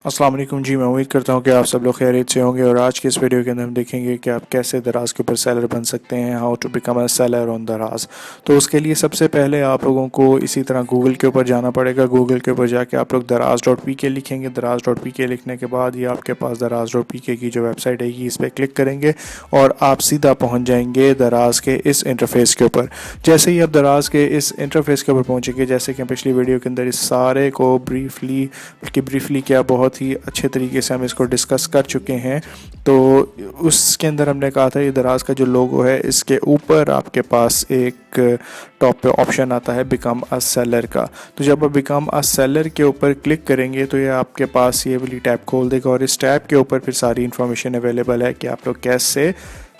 अस्सलाम वालेकुम जी। मैं उम्मीद करता हूँ कि आप सब लोग खैरियत से होंगे और आज के इस वीडियो के अंदर हम देखेंगे कि आप कैसे दराज के ऊपर सेलर बन सकते हैं, how to become a seller on Daraz. तो उसके लिए सबसे पहले आप लोगों को इसी तरह गूगल के ऊपर जाना पड़ेगा। गूगल के ऊपर जाके आप लोग दराज.pk लिखेंगे। दराज.pk लिखने के बाद ये आपके पास दराज.pk की जो वेबसाइट है इस पर क्लिक करेंगे और आप सीधा पहुँच जाएंगे दराज के इस इंटरफेस के ऊपर। जैसे ही आप दराज के इस इंटरफेस के ऊपर पहुँचेंगे, जैसे कि पिछली वीडियो के अंदर इस सारे को ब्रीफली क्या बहुत ही अच्छे तरीके से हम इसको डिस्कस कर चुके हैं। तो उसके अंदर हमने कहा था ये दराज का जो लोगो है इसके ऊपर आपके पास एक टॉप पे ऑप्शन आता है बिकम अ सेलर का। तो जब आप बिकम अ सेलर के ऊपर क्लिक करेंगे तो ये आपके पास ये वाली टैब खोल देगा और इस टैब के ऊपर फिर सारी इन्फॉर्मेशन अवेलेबल है कि आप लोग कैसे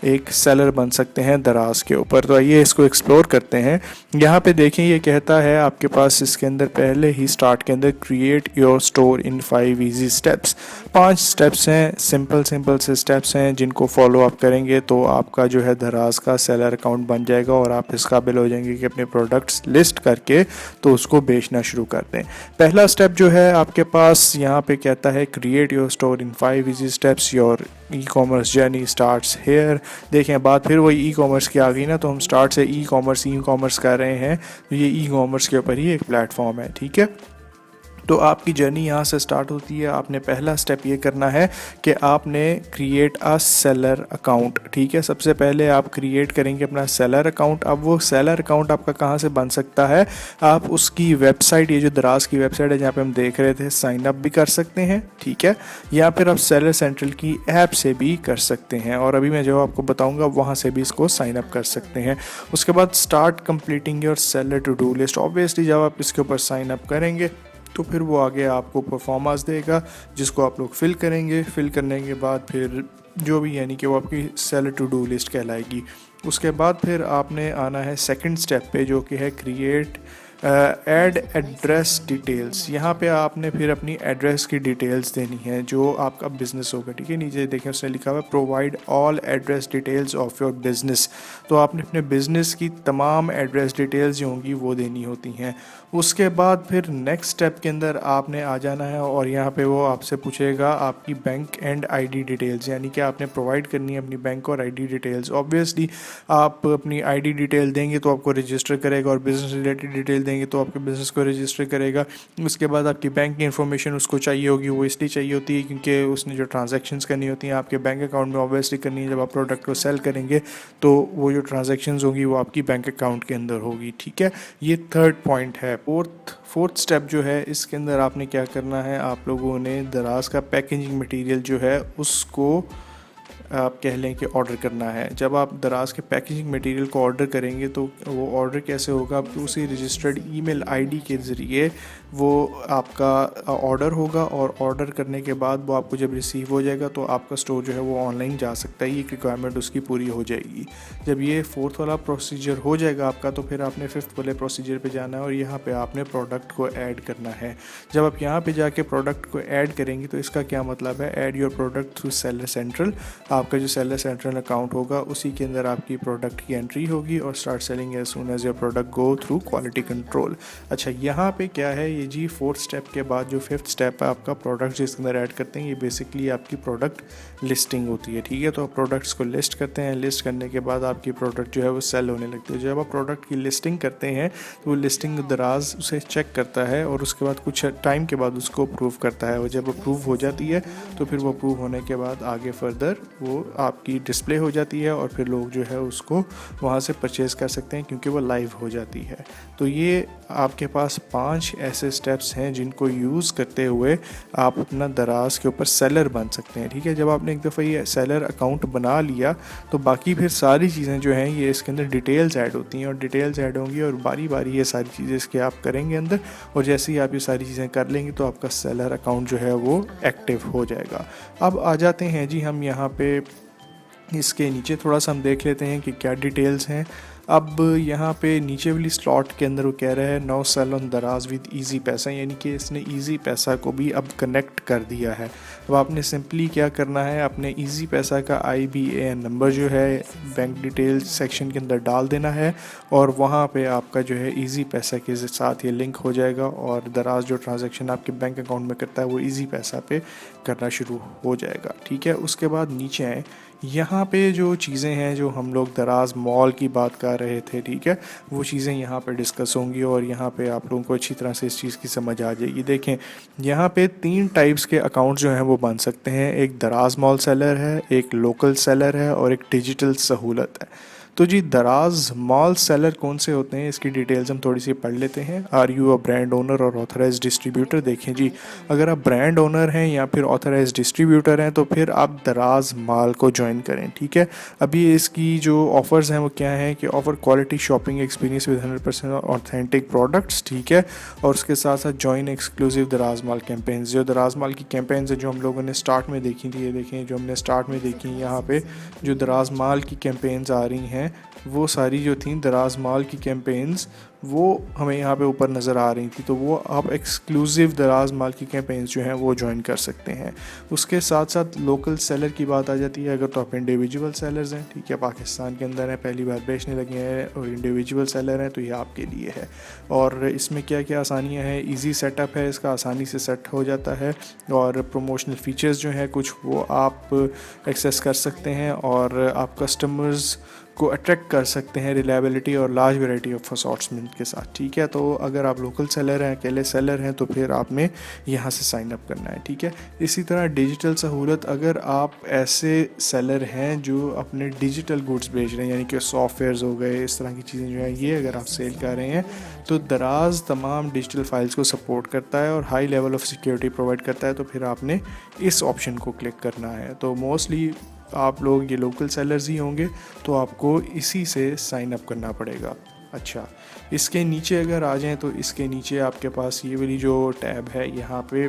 एक सेलर बन सकते हैं दराज के ऊपर। तो आइए इसको एक्सप्लोर करते हैं। यहाँ पे देखें ये कहता है आपके पास इसके अंदर पहले ही स्टार्ट के अंदर create your store in 5 easy steps. 5 steps हैं, सिंपल से स्टेप्स हैं जिनको फॉलो आप करेंगे तो आपका जो है दराज का सेलर अकाउंट बन जाएगा और आप इस काबिल हो जाएंगे कि अपने प्रोडक्ट्स लिस्ट करके तो उसको बेचना शुरू कर दें। पहला स्टेप जो है आपके पास यहाँ पे कहता है create your store in 5 easy steps, your e commerce journey starts here. देखें बात फिर वही ई कॉमर्स की आ गई ना, तो हम स्टार्ट से ई कॉमर्स कर रहे हैं। तो ये ई कॉमर्स के ऊपर ही एक प्लेटफॉर्म है, ठीक है। तो आपकी जर्नी यहाँ से स्टार्ट होती है। आपने पहला स्टेप ये करना है कि आपने क्रिएट अ सेलर अकाउंट, ठीक है। सबसे पहले आप क्रिएट करेंगे अपना सेलर अकाउंट। अब वो सेलर अकाउंट आपका कहाँ से बन सकता है, आप उसकी वेबसाइट, ये जो दराज की वेबसाइट है जहाँ पे हम देख रहे थे, साइन अप भी कर सकते हैं, ठीक है। या फिर आप सेलर सेंट्रल की ऐप से भी कर सकते हैं और अभी मैं जो आपको बताऊँगा वहाँ से भी इसको साइन अप कर सकते हैं। उसके बाद start completing your seller to do list. Obviously जब आप इसके ऊपर साइन अप करेंगे तो फिर वो आगे आपको परफॉर्मेंस देगा जिसको आप लोग फिल करेंगे। फिल करने के बाद फिर जो भी यानी कि वो आपकी सेलर टू डू लिस्ट कहलाएगी। उसके बाद फिर आपने आना है सेकंड स्टेप पे जो कि है क्रिएट ऐड एड्रेस डिटेल्स। यहाँ पे आपने फिर अपनी एड्रेस की डिटेल्स देनी है जो आपका बिज़नेस होगा, ठीक है। नीचे देखें उसने लिखा हुआ है provide all address details of your business. तो आपने अपने बिज़नेस की तमाम एड्रेस डिटेल्स जो होंगी वो देनी होती हैं। उसके बाद फिर नेक्स्ट स्टेप के अंदर आपने आ जाना है और यहाँ पे वो आपसे पूछेगा आपकी बैंक एंड आईडी डिटेल्स, यानी कि आपने प्रोवाइड करनी है अपनी बैंक और आईडी डिटेल्स। ऑब्वियसली आप अपनी आईडी डिटेल देंगे तो आपको रजिस्टर करेगा और बिज़नेस रिलेटेड डिटेल देंगे तो आपके बिज़नेस को रजिस्टर करेगा। उसके बाद आपकी बैंक की इन्फॉर्मेशन उसको चाहिए होगी, वो इसलिए चाहिए होती है क्योंकि उसने जो ट्रांजैक्शंस करनी होती हैं आपके बैंक अकाउंट में ऑब्वियसली करनी है। जब आप प्रोडक्ट को सेल करेंगे तो वो जो ट्रांजैक्शंस होगी वो आपकी बैंक अकाउंट के अंदर होगी, ठीक है। ये थर्ड पॉइंट है। फोर्थ स्टेप जो है इसके अंदर आपने क्या करना है, आप लोगों ने दराज का पैकेजिंग मटेरियल जो है उसको आप कह लें कि ऑर्डर करना है। जब आप दराज के पैकेजिंग मटेरियल को ऑर्डर करेंगे तो वो ऑर्डर कैसे होगा, आपकी उसी रजिस्टर्ड ईमेल आईडी के ज़रिए वो आपका ऑर्डर होगा और ऑर्डर करने के बाद वो आपको जब रिसीव हो जाएगा तो आपका स्टोर जो है वो ऑनलाइन जा सकता है। ये रिक्वायरमेंट उसकी पूरी हो जाएगी। जब ये फोर्थ वाला प्रोसीजर हो जाएगा आपका तो फिर आपने फिफ्थ वाले प्रोसीजर पे जाना है और यहाँ पे आपने प्रोडक्ट को ऐड करना है। जब आप यहाँ पे जाके प्रोडक्ट को ऐड करेंगे तो इसका क्या मतलब है, add your product through seller central. आपका जो सेलर सेंट्रल अकाउंट होगा उसी के अंदर आपकी प्रोडक्ट की एंट्री होगी और start selling as soon as your product go through quality control. अच्छा यहाँ पे क्या है, ये जी फोर्थ स्टेप के बाद जो फिफ्थ स्टेप है आपका प्रोडक्ट जिसके अंदर ऐड करते हैं, ये बेसिकली आपकी प्रोडक्ट लिस्टिंग होती है, ठीक है। तो आप प्रोडक्ट्स को लिस्ट करते हैं, लिस्ट करने के बाद आपकी प्रोडक्ट जो है वो सेल होने लगती है। जब आप प्रोडक्ट की लिस्टिंग करते हैं तो वो लिस्टिंग दराज उसे चेक करता है और उसके बाद कुछ टाइम के बाद उसको अप्रूव करता है। और जब अप्रूव हो जाती है तो फिर वो अप्रूव होने के बाद आगे फर्दर वो आपकी डिस्प्ले हो जाती है और फिर लोग जो है उसको वहाँ से परचेज़ कर सकते हैं क्योंकि वो लाइव हो जाती है। तो ये आपके पास 5 ऐसे स्टेप्स हैं जिनको यूज़ करते हुए आप अपना दराज के ऊपर सेलर बन सकते हैं, ठीक है। जब आपने एक दफ़ा ये सेलर अकाउंट बना लिया तो बाकी फिर सारी चीज़ें जो हैं ये इसके अंदर डिटेल्स ऐड होती हैं और डिटेल्स ऐड होंगी और बारी बारी ये सारी चीज़ें इसके आप करेंगे अंदर। और जैसे ही आप ये सारी चीज़ें कर लेंगे तो आपका सेलर अकाउंट जो है वो एक्टिव हो जाएगा। अब आ जाते हैं जी हम यहाँ पे इसके नीचे थोड़ा सा हम देख लेते हैं कि क्या डिटेल्स हैं। अब यहाँ पे नीचे वाली स्लॉट के अंदर वो कह रहा है नाउ सेल ऑन दराज विद इजी पैसा, यानी कि इसने इजी पैसा को भी अब कनेक्ट कर दिया है। अब आपने सिंपली क्या करना है, अपने ईजी पैसा का IBAN नंबर जो है बैंक डिटेल सेक्शन के अंदर डाल देना है और वहाँ पे आपका जो है ईजी पैसा के साथ ये लिंक हो जाएगा और दराज जो ट्रांजैक्शन आपके बैंक अकाउंट में करता है वो ईजी पैसा पे करना शुरू हो जाएगा। ठीक है, उसके बाद नीचे आए, यहाँ पे जो चीज़ें हैं जो हम लोग दराज मॉल की बात कर रहे थे, ठीक है, वो चीज़ें यहाँ पे डिस्कस होंगी और यहाँ पे आप लोगों को अच्छी तरह से इस चीज़ की समझ आ जाएगी। देखें, यहाँ पे 3 टाइप्स के अकाउंट जो हैं वो बन सकते हैं। एक दराज मॉल सेलर है, एक लोकल सेलर है और एक डिजिटल सहूलत है। तो जी दराज मॉल सेलर कौन से होते हैं, इसकी डिटेल्स हम थोड़ी सी पढ़ लेते हैं। Are you a brand owner or authorize distributor? देखें जी, अगर आप ब्रांड ओनर हैं या फिर ऑथराइज डिस्ट्रीब्यूटर हैं तो फिर आप दराज मॉल को ज्वाइन करें। ठीक है, अभी इसकी जो ऑफ़र्स हैं वो क्या हैं कि offer quality shopping experience with 100% authentic products. ठीक है, और उसके साथ साथ ज्वाइन एक्सक्लूसिव दराज मॉल कैंपेन्स। जो दराज मॉल की कैंपेन्स है जो हम लोगों ने स्टार्ट में देखी थी, ये देखें जो हमने स्टार्ट में देखी, यहाँ पे जो दराज मॉल की कैंपेन्स आ रही हैं वो सारी जो थी दराज मॉल की कैंपेन्स वो हमें यहाँ पे ऊपर नज़र आ रही थी। तो वो आप एक्सक्लूसिव दराज मॉल की कैंपेन्स जो हैं वो ज्वाइन कर सकते हैं। उसके साथ साथ लोकल सेलर की बात आ जाती है। अगर तो आप इंडिविजुअल सेलर्स हैं, ठीक है, पाकिस्तान के अंदर हैं, पहली बार बेचने लगे हैं और इंडिविजुअल सेलर हैं, तो ये आपके लिए है। और इसमें क्या क्या आसानियाँ हैं, ईजी सेटअप है इसका, आसानी से सेट हो जाता है और प्रमोशनल फ़ीचर्स जो हैं कुछ वो आप एक्सेस कर सकते हैं और आप कस्टमर्स को अट्रैक्ट कर सकते हैं रिलायबिलिटी और लार्ज वैरायटी ऑफ असॉर्टमेंट के साथ। ठीक है, तो अगर आप लोकल सेलर हैं, अकेले सेलर हैं, तो फिर आपने यहाँ से साइन अप करना है। ठीक है, इसी तरह डिजिटल सहूलत, अगर आप ऐसे सेलर हैं जो अपने डिजिटल गुड्स बेच रहे हैं, यानी कि सॉफ्टवेयर्स हो गए, इस तरह की चीज़ें जो हैं, ये अगर आप सेल कर रहे हैं तो दराज तमाम डिजिटल फाइल्स को सपोर्ट करता है और high level of security provide करता है। तो फिर आपने इस ऑप्शन को क्लिक करना है। तो मोस्टली आप लोग ये लोकल सेलर्स ही होंगे तो आपको इसी से साइन अप करना पड़ेगा। अच्छा, इसके नीचे अगर आ जाएं तो इसके नीचे आपके पास ये वाली जो टैब है, यहाँ पे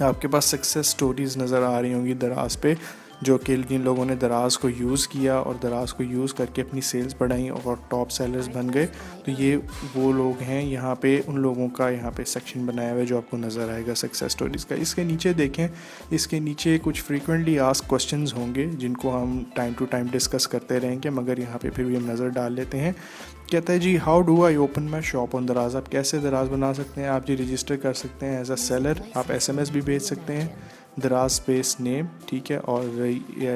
आपके पास सक्सेस स्टोरीज़ नज़र आ रही होंगी दराज पे, जो कि जिन लोगों ने दराज को यूज़ किया और दराज को यूज़ करके अपनी सेल्स बढ़ाई और टॉप सेलर्स बन गए। तो ये वो लोग हैं, यहाँ पे उन लोगों का यहाँ पे सेक्शन बनाया हुआ है जो आपको नज़र आएगा सक्सेस स्टोरीज़ का। इसके नीचे देखें, इसके नीचे कुछ फ्रीक्वेंटली आस्क्ड क्वेश्चंस होंगे जिनको हम टाइम टू टाइम डिस्कस करते रहेंगे, मगर यहाँ पे फिर भी हम नज़र डाल लेते हैं। कहता है जी, how do I open my shop on Daraz? आप कैसे दराज बना सकते हैं? आप जी रजिस्टर कर सकते हैं एज अ सेलर, आप SMS भी भेज सकते हैं दराज स्पेस नेम, ठीक है, और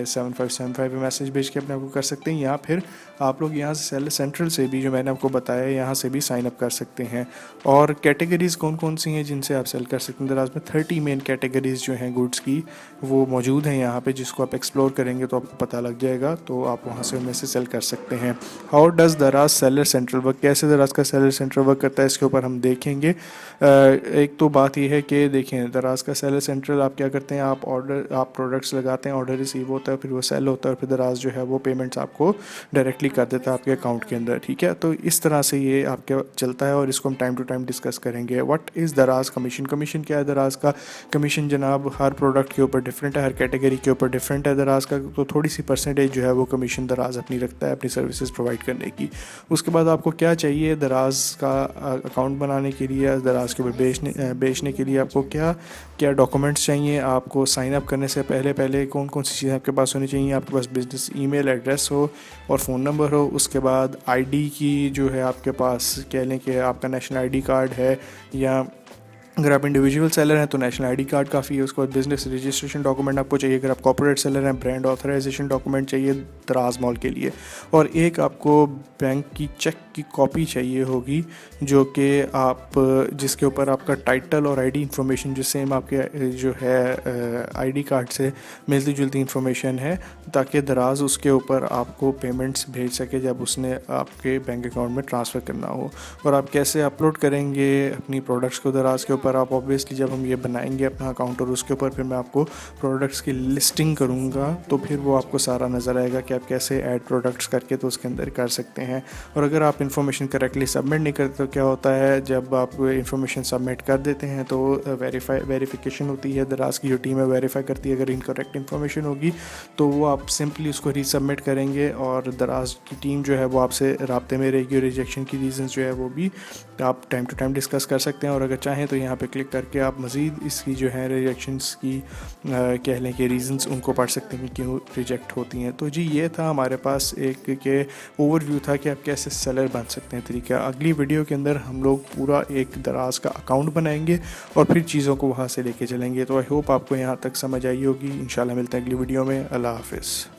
7575 पे मैसेज भेज के अपने आप को कर सकते हैं, या फिर आप लोग यहाँ से सेलर सेंट्रल से भी, जो मैंने आपको बताया, यहाँ से भी साइन अप कर सकते हैं। और कैटेगरीज़ कौन कौन सी हैं जिनसे आप सेल कर सकते हैं दराज में? 30 मेन कैटेगरीज़ जो हैं गुड्स की वो मौजूद हैं यहाँ पे, जिसको आप एक्सप्लोर करेंगे तो आपको पता लग जाएगा, तो आप वहाँ से उनमें से सेल कर सकते हैं। हाउ डज़ दराज सेलर सेंट्रल वर्क? कैसे दराज का सेलर सेंट्रल वर्क करता है, इसके ऊपर हम देखेंगे। एक तो बात यह है कि देखें, दराज का सेलर सेंट्रल आप क्या करते हैं, आप प्रोडक्ट्स लगाते हैं, ऑर्डर रिसीव होता है, फिर वो सेल होता है और फिर दराज जो है वो पेमेंट्स आपको डायरेक्टली कर देता है आपके अकाउंट के अंदर। ठीक है, तो इस तरह से ये आपके चलता है और इसको हम टाइम टू टाइम डिस्कस करेंगे। व्हाट इज़ दराज कमीशन? कमीशन क्या है दराज का? कमीशन जनाब हर प्रोडक्ट के ऊपर डिफरेंट है, हर कैटेगरी के ऊपर डिफरेंट है दराज का, तो थोड़ी सी परसेंटेज जो है वो कमीशन दराज अपनी रखता है अपनी सर्विसेज प्रोवाइड करने की। उसके बाद आपको क्या चाहिए दराज का अकाउंट बनाने के लिए, दराज के ऊपर बेचने के लिए आपको क्या क्या डॉक्यूमेंट्स चाहिए? आपको साइन अप करने से पहले कौन कौन सी चीज़ें आपके पास होनी चाहिए? आपके पास बिजनेस ईमेल एड्रेस हो और फ़ोन नंबर हो। उसके बाद आईडी की जो है आपके पास, कह लें कि आपका नेशनल आईडी कार्ड है, या अगर आप इंडिविजुअल सेलर हैं तो नेशनल आईडी कार्ड काफ़ी है। उसके बाद बिजनेस रजिस्ट्रेशन डॉक्यूमेंट आपको चाहिए। अगर आप कॉर्पोरेट सेलर हैं, ब्रांड ऑथराइजेशन डॉक्यूमेंट चाहिए दराज मॉल के लिए, और एक आपको बैंक की चेक की कॉपी चाहिए होगी, जो कि आप जिसके ऊपर आपका टाइटल और आईडी इंफॉर्मेशन जो सेम आपके जो है आईडी कार्ड से मिलती जुलती इंफॉर्मेशन है, ताकि दराज उसके ऊपर आपको पेमेंट्स भेज सके जब उसने आपके बैंक अकाउंट में ट्रांसफ़र करना हो। और आप कैसे अपलोड करेंगे अपनी प्रोडक्ट्स को दराज के ऊपर? आप ऑब्वियसली जब हम ये बनाएंगे अपना अकाउंट और उसके ऊपर फिर मैं आपको प्रोडक्ट्स की लिस्टिंग करूँगा, तो फिर वो आपको सारा नज़र आएगा कि आप कैसे ऐड प्रोडक्ट्स करके तो उसके अंदर कर सकते हैं। और अगर आप इन्फॉर्मेशन करेक्टली सबमिट नहीं करते तो क्या होता है, जब आप इन्फॉर्मेशन सबमिट कर देते हैं तो वेरिफिकेशन होती है, दराज की जो टीम है वेरीफाई करती है। अगर इनकरेक्ट इन्फॉर्मेशन होगी तो वो आप सिंपली उसको रीसबमिट करेंगे और दराज की टीम जो है वो आपसे राब्ते में रहेगी, और रिजेक्शन की रीज़न्स जो है वो भी आप टाइम टू टाइम डिस्कस कर सकते हैं। और अगर चाहें तो यहाँ यहाँ पे क्लिक करके आप मज़ीद इसकी जो है रिजेक्शंस की कह लें कि रीज़न्स उनको पढ़ सकते हैं कि क्यों रिजेक्ट होती हैं। तो जी ये था हमारे पास एक के ओवरव्यू था कि आप कैसे सेलर बन सकते हैं तरीका। अगली वीडियो के अंदर हम लोग पूरा एक दराज का अकाउंट बनाएंगे और फिर चीज़ों को वहाँ से लेके चलेंगे। तो आई होप आपको यहाँ तक समझ आई होगी। इंशाल्लाह मिलते हैं अगली वीडियो में। अल्लाह हाफ़िज़।